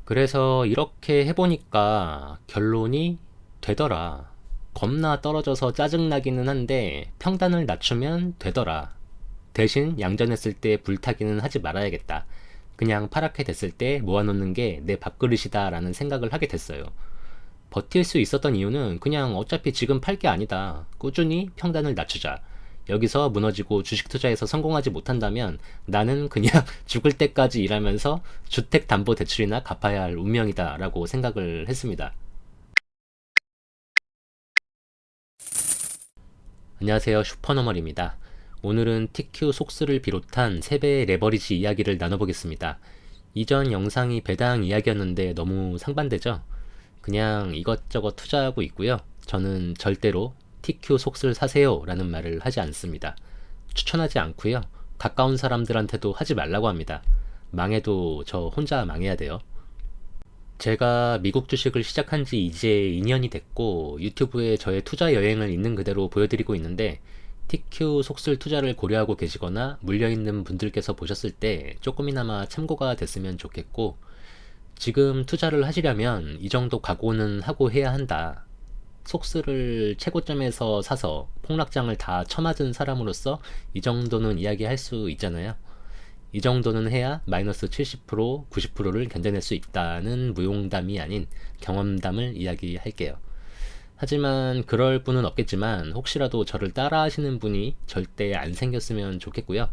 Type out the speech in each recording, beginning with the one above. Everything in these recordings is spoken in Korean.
그래서 이렇게 해보니까 결론이 되더라. 겁나 떨어져서 짜증나기는 한데 평단을 낮추면 되더라. 대신 양전했을 때 불타기는 하지 말아야겠다. 그냥 파랗게 됐을 때 모아놓는 게 내 밥그릇이다 라는 생각을 하게 됐어요. 버틸 수 있었던 이유는 그냥 어차피 지금 팔 게 아니다. 꾸준히 평단을 낮추자. 여기서 무너지고 주식 투자에서 성공하지 못한다면 나는 그냥 죽을 때까지 일하면서 주택담보대출이나 갚아야 할 운명이다 라고 생각을 했습니다. 안녕하세요, 슈퍼너멀입니다. 오늘은 TQ 속수를 비롯한 3배의 레버리지 이야기를 나눠보겠습니다. 이전 영상이 배당 이야기였는데 너무 상반되죠? 그냥 이것저것 투자하고 있고요. 저는 절대로 TQ 속수를 사세요 라는 말을 하지 않습니다. 추천하지 않고요. 가까운 사람들한테도 하지 말라고 합니다. 망해도 저 혼자 망해야 돼요. 제가 미국 주식을 시작한 지 이제 2년이 됐고 유튜브에 저의 투자 여행을 있는 그대로 보여드리고 있는데 TQ 속술 투자를 고려하고 계시거나 물려있는 분들께서 보셨을 때 조금이나마 참고가 됐으면 좋겠고, 지금 투자를 하시려면 이 정도 각오는 하고 해야 한다. 속수를 최고점에서 사서 폭락장을 다 쳐맞은 사람으로서 이 정도는 이야기할 수 있잖아요. 이 정도는 해야 마이너스 70%, 90%를 견뎌낼 수 있다는 무용담이 아닌 경험담을 이야기할게요. 하지만 그럴 분은 없겠지만 혹시라도 저를 따라 하시는 분이 절대 안 생겼으면 좋겠고요.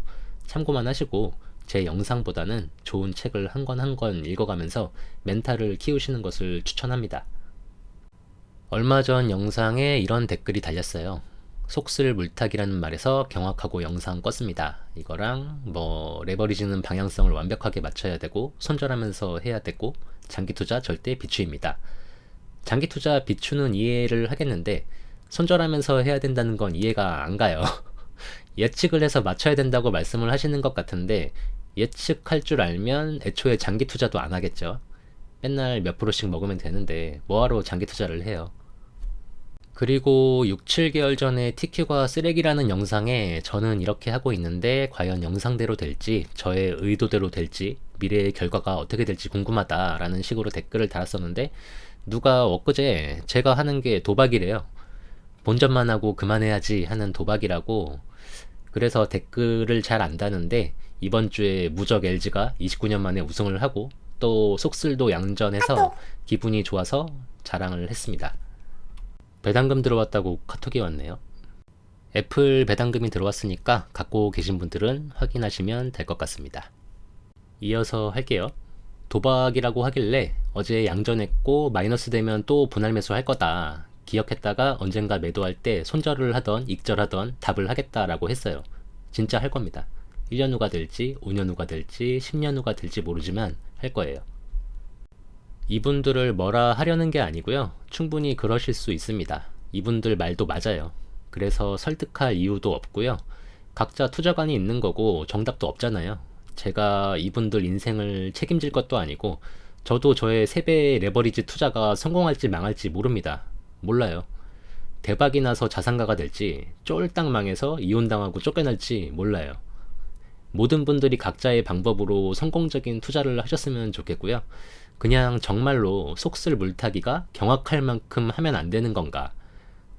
참고만 하시고 제 영상보다는 좋은 책을 한 권 한 권 읽어가면서 멘탈을 키우시는 것을 추천합니다. 얼마 전 영상에 이런 댓글이 달렸어요. 속슬 물타기라는 말에서 경악하고 영상 껐습니다. 이거랑 레버리지는 방향성을 완벽하게 맞춰야 되고 손절하면서 해야 되고 장기 투자 절대 비추입니다. 장기 투자 비추는 이해를 하겠는데 손절하면서 해야 된다는 건 이해가 안 가요. 예측을 해서 맞춰야 된다고 말씀을 하시는 것 같은데 예측할 줄 알면 애초에 장기 투자도 안 하겠죠. 맨날 몇 프로씩 먹으면 되는데 뭐하러 장기 투자를 해요. 그리고 6, 7개월 전에 TQ가 쓰레기라는 영상에 저는 이렇게 하고 있는데 과연 영상대로 될지, 저의 의도대로 될지, 미래의 결과가 어떻게 될지 궁금하다라는 식으로 댓글을 달았었는데 누가 엊그제 제가 하는 게 도박이래요. 본전만 하고 그만해야지 하는 도박이라고. 그래서 댓글을 잘 안 다는데 이번 주에 무적 LG가 29년 만에 우승을 하고 또 속슬도 양전해서 기분이 좋아서 자랑을 했습니다. 배당금 들어왔다고 카톡이 왔네요. 애플 배당금이 들어왔으니까 갖고 계신 분들은 확인하시면 될 것 같습니다. 이어서 할게요. 도박이라고 하길래 어제 양전했고 마이너스 되면 또 분할 매수할 거다. 기억했다가 언젠가 매도할 때 손절을 하던 익절하던 답을 하겠다라고 했어요. 진짜 할 겁니다. 1년 후가 될지 5년 후가 될지 10년 후가 될지 모르지만 할 거예요. 이분들을 뭐라 하려는 게 아니고요. 충분히 그러실 수 있습니다. 이분들 말도 맞아요. 그래서 설득할 이유도 없고요. 각자 투자관이 있는 거고 정답도 없잖아요. 제가 이분들 인생을 책임질 것도 아니고 저도 저의 3배의 레버리지 투자가 성공할지 망할지 모릅니다. 몰라요. 대박이 나서 자산가가 될지 쫄딱 망해서 이혼당하고 쫓겨날지 몰라요. 모든 분들이 각자의 방법으로 성공적인 투자를 하셨으면 좋겠고요. 그냥 정말로 속슬 물타기가 경악할 만큼 하면 안 되는 건가,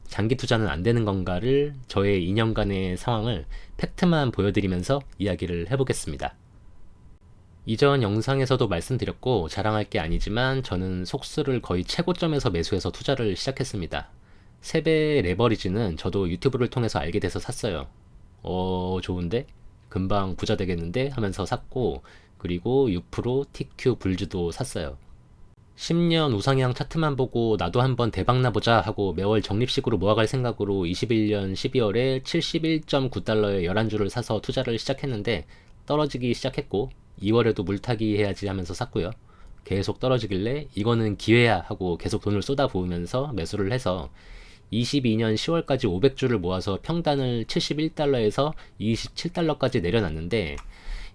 장기 투자는 안 되는 건가를 저의 2년간의 상황을 팩트만 보여드리면서 이야기를 해보겠습니다. 이전 영상에서도 말씀드렸고 자랑할 게 아니지만 저는 속슬을 거의 최고점에서 매수해서 투자를 시작했습니다. 3배 레버리지는 저도 유튜브를 통해서 알게 돼서 샀어요. 좋은데? 금방 부자 되겠는데? 하면서 샀고, 그리고 6% TQ 불주도 샀어요. 10년 우상향 차트만 보고 나도 한번 대박나보자 하고 매월 적립식으로 모아갈 생각으로 21년 12월에 71.9달러에 11주를 사서 투자를 시작했는데 떨어지기 시작했고 2월에도 물타기 해야지 하면서 샀고요. 계속 떨어지길래 이거는 기회야 하고 계속 돈을 쏟아부으면서 매수를 해서 22년 10월까지 500주를 모아서 평단을 71달러에서 27달러까지 내려놨는데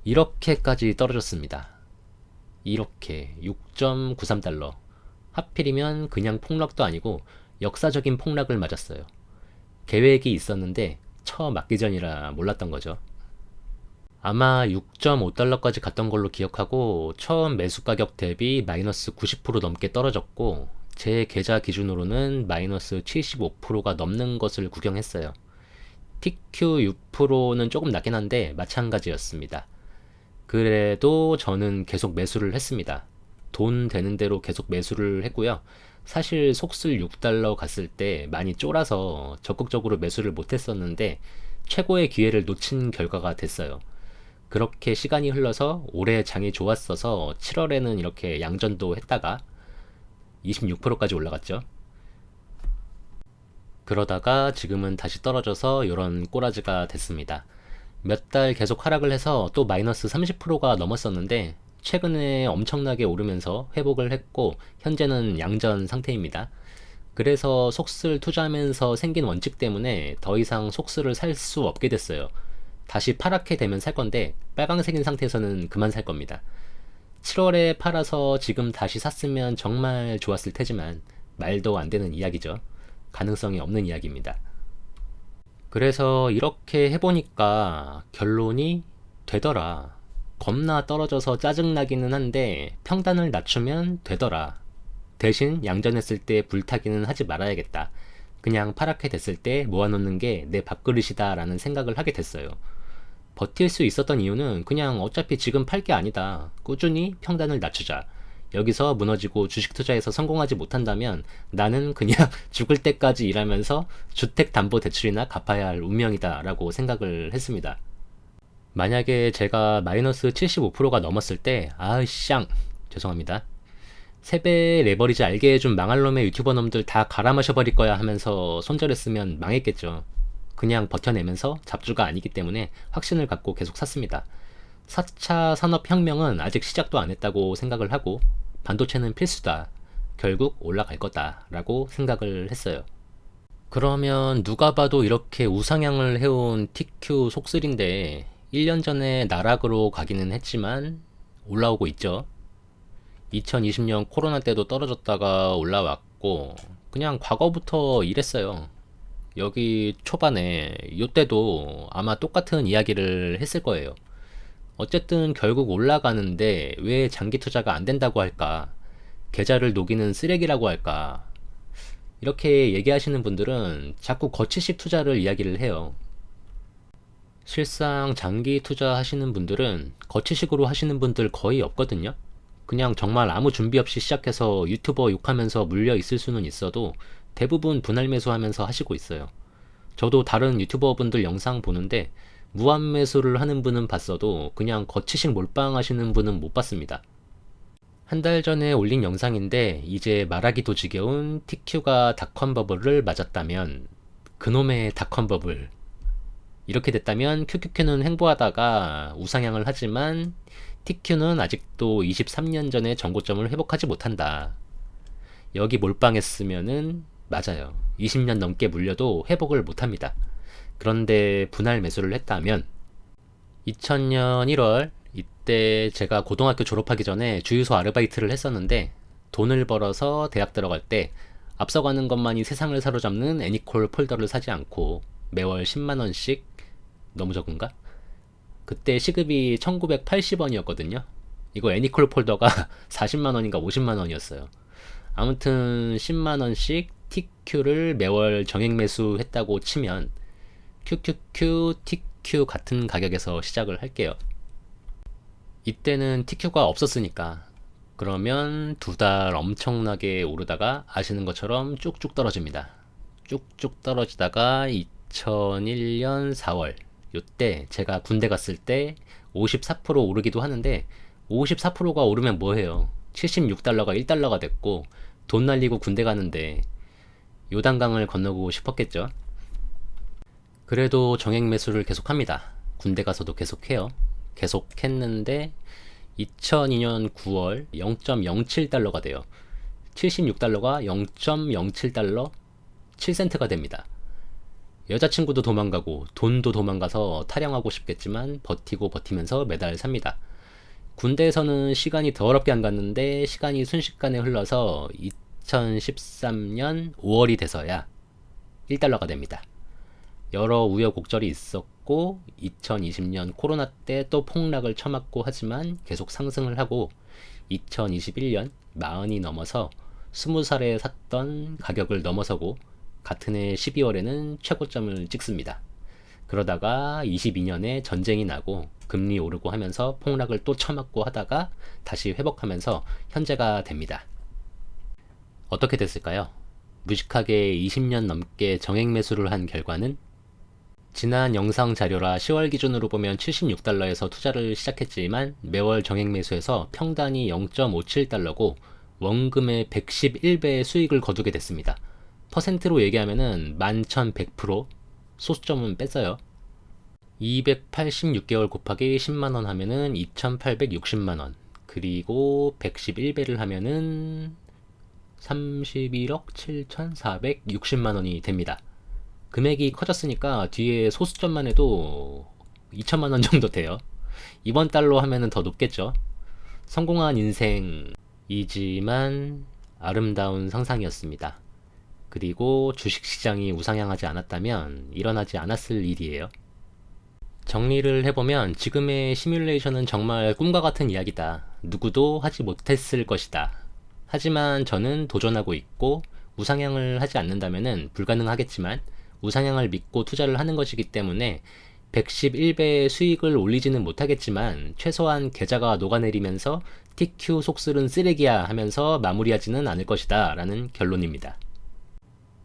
이렇게까지 떨어졌습니다. 이렇게 6.93달러. 하필이면 그냥 폭락도 아니고 역사적인 폭락을 맞았어요. 계획이 있었는데 처 맞기 전이라 몰랐던 거죠. 아마 6.5달러까지 갔던 걸로 기억하고 처음 매수 가격 대비 마이너스 90% 넘게 떨어졌고 제 계좌 기준으로는 마이너스 75%가 넘는 것을 구경했어요. TQ 6%는 조금 낮긴 한데 마찬가지였습니다. 그래도 저는 계속 매수를 했습니다. 돈 되는 대로 계속 매수를 했고요. 사실 속슬 6달러 갔을 때 많이 쫄아서 적극적으로 매수를 못했었는데 최고의 기회를 놓친 결과가 됐어요. 그렇게 시간이 흘러서 올해 장이 좋았어서 7월에는 이렇게 양전도 했다가 26%까지 올라갔죠. 그러다가 지금은 다시 떨어져서 이런 꼬라지가 됐습니다. 몇 달 계속 하락을 해서 또 마이너스 30%가 넘었었는데 최근에 엄청나게 오르면서 회복을 했고 현재는 양전 상태입니다. 그래서 속슬 투자하면서 생긴 원칙 때문에 더 이상 속슬을 살 수 없게 됐어요. 다시 파랗게 되면 살 건데 빨강색인 상태에서는 그만 살 겁니다. 7월에 팔아서 지금 다시 샀으면 정말 좋았을 테지만 말도 안 되는 이야기죠. 가능성이 없는 이야기입니다. 그래서 이렇게 해보니까 결론이 되더라. 겁나 떨어져서 짜증나기는 한데 평단을 낮추면 되더라. 대신 양전했을 때 불타기는 하지 말아야겠다. 그냥 파랗게 됐을 때 모아놓는 게 내 밥그릇이다 라는 생각을 하게 됐어요. 버틸 수 있었던 이유는 그냥 어차피 지금 팔 게 아니다. 꾸준히 평단을 낮추자. 여기서 무너지고 주식 투자에서 성공하지 못한다면 나는 그냥 죽을 때까지 일하면서 주택담보대출이나 갚아야 할 운명이다 라고 생각을 했습니다. 만약에 제가 마이너스 75%가 넘었을 때 아으쌍 죄송합니다. 3배 레버리지 알게 해준 망할 놈의 유튜버 놈들 다 갈아 마셔버릴 거야 하면서 손절했으면 망했겠죠. 그냥 버텨내면서 잡주가 아니기 때문에 확신을 갖고 계속 샀습니다. 4차 산업혁명은 아직 시작도 안 했다고 생각을 하고 반도체는 필수다. 결국 올라갈 거다. 라고 생각을 했어요. 그러면 누가 봐도 이렇게 우상향을 해온 TQ 속슬인데 1년 전에 나락으로 가기는 했지만 올라오고 있죠. 2020년 코로나 때도 떨어졌다가 올라왔고 그냥 과거부터 이랬어요. 여기 초반에 이때도 아마 똑같은 이야기를 했을 거예요. 어쨌든 결국 올라가는데 왜 장기 투자가 안 된다고 할까? 계좌를 녹이는 쓰레기라고 할까? 이렇게 얘기하시는 분들은 자꾸 거치식 투자를 이야기를 해요. 실상 장기 투자하시는 분들은 거치식으로 하시는 분들 거의 없거든요. 그냥 정말 아무 준비 없이 시작해서 유튜버 욕하면서 물려 있을 수는 있어도 대부분 분할 매수하면서 하시고 있어요. 저도 다른 유튜버 분들 영상 보는데 무한 매수를 하는 분은 봤어도 그냥 거치식 몰빵 하시는 분은 못 봤습니다. 한 달 전에 올린 영상인데 이제 말하기도 지겨운 TQ가 닷컴 버블을 맞았다면 그놈의 닷컴 버블 이렇게 됐다면 QQQ는 횡보하다가 우상향을 하지만 TQ는 아직도 23년 전의 전고점을 회복하지 못한다. 여기 몰빵했으면은 맞아요. 20년 넘게 물려도 회복을 못합니다. 그런데 분할 매수를 했다면 2000년 1월 이때 제가 고등학교 졸업하기 전에 주유소 아르바이트를 했었는데 돈을 벌어서 대학 들어갈 때 앞서가는 것만이 세상을 사로잡는 애니콜 폴더를 사지 않고 매월 10만원씩 너무 적은가? 그때 시급이 1980원이었거든요. 이거 애니콜 폴더가 40만원인가 50만원이었어요. 아무튼 10만원씩 TQ를 매월 정액 매수했다고 치면 QQQ, TQ 같은 가격에서 시작을 할게요. 이때는 TQ가 없었으니까 그러면 2달 엄청나게 오르다가 아시는 것처럼 쭉쭉 떨어집니다. 쭉쭉 떨어지다가 2001년 4월 요때 제가 군대 갔을 때 54% 오르기도 하는데 54%가 오르면 뭐해요? 76달러가 1달러가 됐고 돈 날리고 군대 가는데 요단강을 건너고 싶었겠죠. 그래도 정액 매수를 계속합니다. 군대 가서도 계속해요. 계속했는데 2002년 9월 0.07달러가 돼요. 76달러가 0.07달러 7센트가 됩니다. 여자친구도 도망가고 돈도 도망가서 타령하고 싶겠지만 버티고 버티면서 매달 삽니다. 군대에서는 시간이 더럽게 안 갔는데 시간이 순식간에 흘러서 2013년 5월이 돼서야 1달러가 됩니다. 여러 우여곡절이 있었고 쳐맞고 2020년 코로나 때 또 폭락을 쳐맞고 하지만 계속 상승을 하고 2021년 40이 넘어서 20살에 샀던 가격을 넘어서고 같은 해 12월에는 최고점을 찍습니다. 그러다가 22년에 전쟁이 나고 금리 오르고 하면서 폭락을 또 쳐맞고 하다가 다시 회복하면서 현재가 됩니다. 어떻게 됐을까요? 무식하게 20년 넘게 정액 매수를 한 결과는 지난 영상 자료라 10월 기준으로 보면 76달러에서 투자를 시작했지만 매월 정액 매수해서 평단이 0.57달러고 원금의 111배의 수익을 거두게 됐습니다. 퍼센트로 얘기하면은 11,100%, 소수점은 뺐어요. 286개월 곱하기 10만원 하면은 2,860만원, 그리고 111배를 하면은 31억 7,460만원이 됩니다. 금액이 커졌으니까 뒤에 소수점만 해도 2천만원 정도 돼요. 이번 달로 하면은 더 높겠죠. 성공한 인생이지만 아름다운 상상이었습니다. 그리고 주식시장이 우상향하지 않았다면 일어나지 않았을 일이에요. 정리를 해보면 지금의 시뮬레이션은 정말 꿈과 같은 이야기다. 누구도 하지 못했을 것이다. 하지만 저는 도전하고 있고 우상향을 하지 않는다면 불가능하겠지만 우상향을 믿고 투자를 하는 것이기 때문에 111배의 수익을 올리지는 못하겠지만 최소한 계좌가 녹아내리면서 TQ 속슬은 쓰레기야 하면서 마무리하지는 않을 것이다 라는 결론입니다.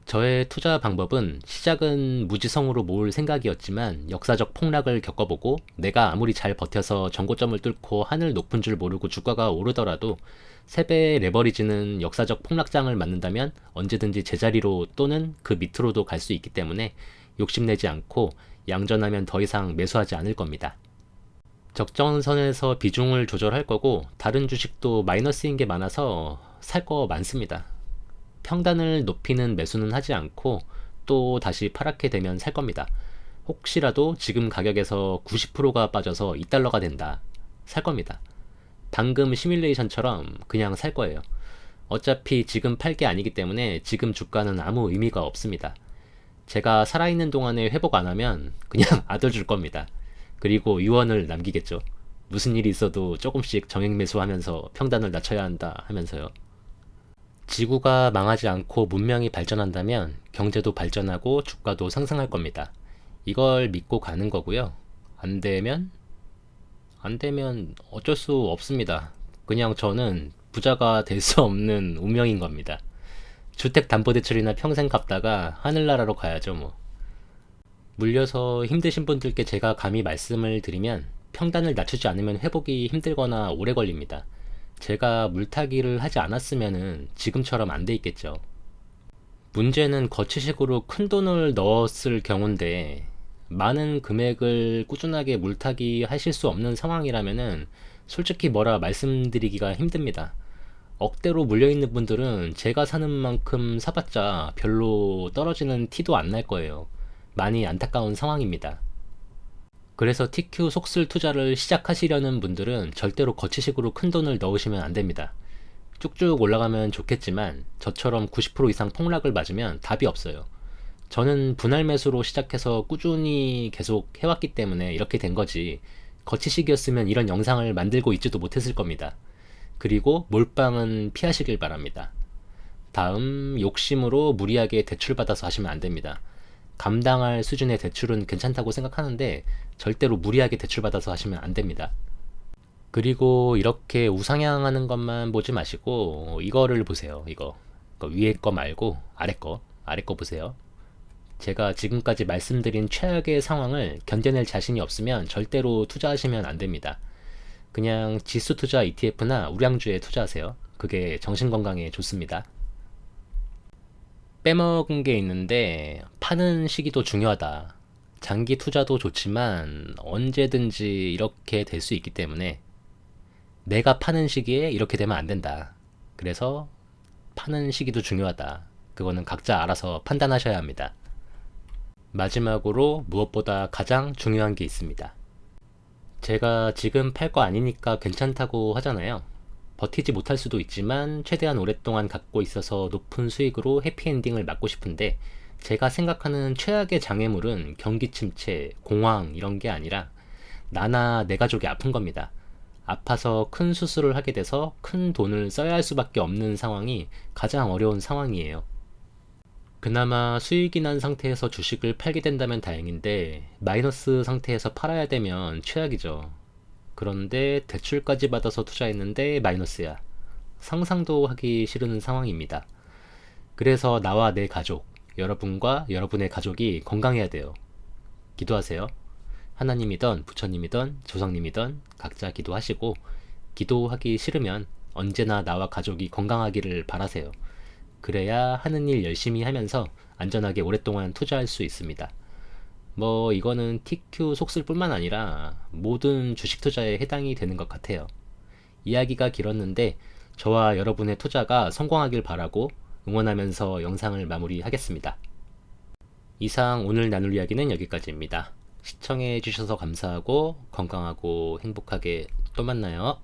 저의 투자 방법은 시작은 무지성으로 모을 생각이었지만 역사적 폭락을 겪어보고 내가 아무리 잘 버텨서 전고점을 뚫고 하늘 높은 줄 모르고 주가가 오르더라도 3배의 레버리지는 역사적 폭락장을 맞는다면 언제든지 제자리로 또는 그 밑으로도 갈 수 있기 때문에 욕심내지 않고 양전하면 더 이상 매수하지 않을 겁니다. 적정선에서 비중을 조절할 거고 다른 주식도 마이너스인 게 많아서 살 거 많습니다. 평단을 높이는 매수는 하지 않고 또 다시 파랗게 되면 살 겁니다. 혹시라도 지금 가격에서 90%가 빠져서 2달러가 된다. 살 겁니다. 방금 시뮬레이션처럼 그냥 살 거예요. 어차피 지금 팔 게 아니기 때문에 지금 주가는 아무 의미가 없습니다. 제가 살아있는 동안에 회복 안 하면 그냥 아들 줄 겁니다. 그리고 유언을 남기겠죠. 무슨 일이 있어도 조금씩 정액 매수하면서 평단을 낮춰야 한다 하면서요. 지구가 망하지 않고 문명이 발전한다면 경제도 발전하고 주가도 상승할 겁니다. 이걸 믿고 가는 거고요. 안 되면 어쩔 수 없습니다. 그냥 저는 부자가 될 수 없는 운명인 겁니다. 주택담보대출이나 평생 갚다가 하늘나라로 가야죠 뭐. 물려서 힘드신 분들께 제가 감히 말씀을 드리면 평단을 낮추지 않으면 회복이 힘들거나 오래 걸립니다. 제가 물타기를 하지 않았으면 지금처럼 안 돼 있겠죠. 문제는 거치식으로 큰 돈을 넣었을 경우인데 많은 금액을 꾸준하게 물타기 하실 수 없는 상황이라면은 솔직히 뭐라 말씀드리기가 힘듭니다. 억대로 물려있는 분들은 제가 사는 만큼 사봤자 별로 떨어지는 티도 안 날 거예요. 많이 안타까운 상황입니다. 그래서 TQ 속슬 투자를 시작하시려는 분들은 절대로 거치식으로 큰 돈을 넣으시면 안 됩니다. 쭉쭉 올라가면 좋겠지만 저처럼 90% 이상 폭락을 맞으면 답이 없어요. 저는 분할 매수로 시작해서 꾸준히 계속 해왔기 때문에 이렇게 된 거지, 거치식이었으면 이런 영상을 만들고 있지도 못했을 겁니다. 그리고 몰빵은 피하시길 바랍니다. 다음, 욕심으로 무리하게 대출받아서 하시면 안 됩니다. 감당할 수준의 대출은 괜찮다고 생각하는데 절대로 무리하게 대출받아서 하시면 안 됩니다. 그리고 이렇게 우상향하는 것만 보지 마시고 이거를 보세요. 이거 위에 거 말고 아래 거 보세요. 제가 지금까지 말씀드린 최악의 상황을 견뎌낼 자신이 없으면 절대로 투자하시면 안 됩니다. 그냥 지수 투자 ETF나 우량주에 투자하세요. 그게 정신건강에 좋습니다. 빼먹은 게 있는데 파는 시기도 중요하다. 장기 투자도 좋지만 언제든지 이렇게 될 수 있기 때문에 내가 파는 시기에 이렇게 되면 안 된다. 그래서 파는 시기도 중요하다. 그거는 각자 알아서 판단하셔야 합니다. 마지막으로 무엇보다 가장 중요한 게 있습니다. 제가 지금 팔 거 아니니까 괜찮다고 하잖아요. 버티지 못할 수도 있지만 최대한 오랫동안 갖고 있어서 높은 수익으로 해피엔딩을 맞고 싶은데 제가 생각하는 최악의 장애물은 경기 침체, 공황 이런 게 아니라 나나 내 가족이 아픈 겁니다. 아파서 큰 수술을 하게 돼서 큰 돈을 써야 할 수밖에 없는 상황이 가장 어려운 상황이에요. 그나마 수익이 난 상태에서 주식을 팔게 된다면 다행인데 마이너스 상태에서 팔아야 되면 최악이죠. 그런데 대출까지 받아서 투자했는데 마이너스야. 상상도 하기 싫은 상황입니다. 그래서 나와 내 가족, 여러분과 여러분의 가족이 건강해야 돼요. 기도하세요. 하나님이든 부처님이든 조상님이든 각자 기도하시고, 기도하기 싫으면 언제나 나와 가족이 건강하기를 바라세요. 그래야 하는 일 열심히 하면서 안전하게 오랫동안 투자할 수 있습니다. 뭐 이거는 TQ 속술뿐만 아니라 모든 주식 투자에 해당이 되는 것 같아요. 이야기가 길었는데 저와 여러분의 투자가 성공하길 바라고 응원하면서 영상을 마무리하겠습니다. 이상 오늘 나눌 이야기는 여기까지입니다. 시청해 주셔서 감사하고 건강하고 행복하게 또 만나요.